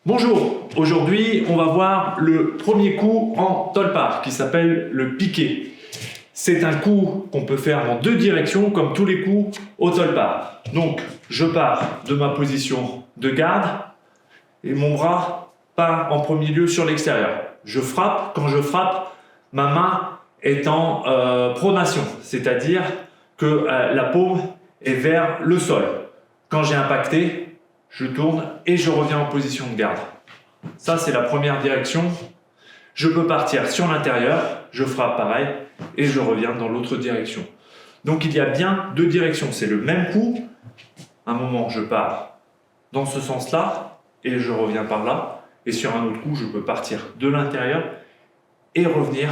Bonjour, aujourd'hui on va voir le premier coup en tolpar qui s'appelle le piqué. C'est un coup qu'on peut faire dans deux directions comme tous les coups au tolpar. Donc je pars de ma position de garde et mon bras part en premier lieu sur l'extérieur. Je frappe, quand je frappe, ma main est en pronation, c'est-à-dire que la paume est vers le sol. Quand j'ai impacté, je tourne et je reviens en position de garde. Ça, c'est la première direction. Je peux partir sur l'intérieur, je frappe pareil, et je reviens dans l'autre direction. Donc il y a bien deux directions, c'est le même coup. Un moment, je pars dans ce sens-là, et je reviens par là. Et sur un autre coup, je peux partir de l'intérieur et revenir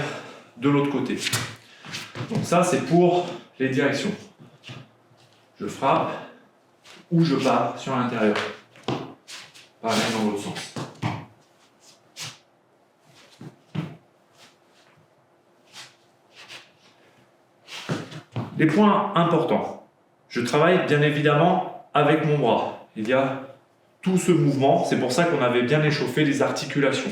de l'autre côté. Donc ça, c'est pour les directions. Je frappe ou je pars sur l'intérieur. Pareil dans l'autre sens. Les points importants. Je travaille bien évidemment avec mon bras. Il y a tout ce mouvement, c'est pour ça qu'on avait bien échauffé les articulations.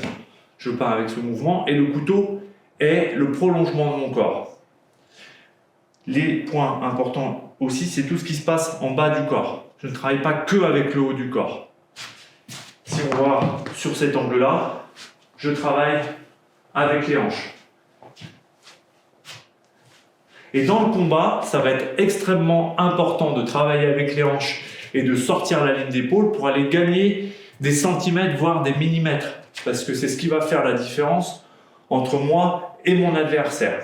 Je pars avec ce mouvement et le couteau est le prolongement de mon corps. Les points importants aussi, c'est tout ce qui se passe en bas du corps. Je ne travaille pas que avec le haut du corps. Si on voit sur cet angle-là, je travaille avec les hanches. Et dans le combat, ça va être extrêmement important de travailler avec les hanches et de sortir la ligne d'épaule pour aller gagner des centimètres, voire des millimètres. Parce que c'est ce qui va faire la différence entre moi et mon adversaire.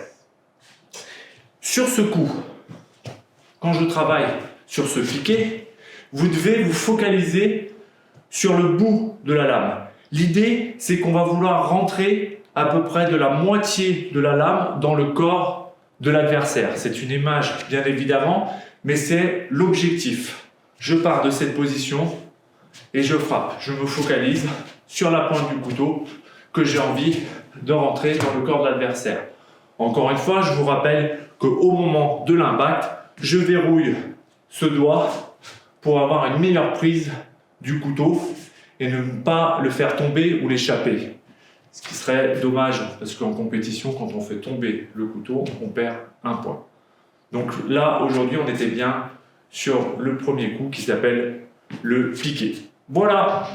Sur ce coup, quand je travaille sur ce piqué, vous devez vous focaliser sur le bout de la lame. L'idée, c'est qu'on va vouloir rentrer à peu près de la moitié de la lame dans le corps de l'adversaire. C'est une image, bien évidemment, mais c'est l'objectif. Je pars de cette position et je frappe. Je me focalise sur la pointe du couteau que j'ai envie de rentrer dans le corps de l'adversaire. Encore une fois, je vous rappelle qu'au moment de l'impact, je verrouille ce doigt pour avoir une meilleure prise du couteau et ne pas le faire tomber ou l'échapper. Ce qui serait dommage, parce qu'en compétition, quand on fait tomber le couteau, on perd un point. Donc là, aujourd'hui, on était bien sur le premier coup qui s'appelle le piqué. Voilà!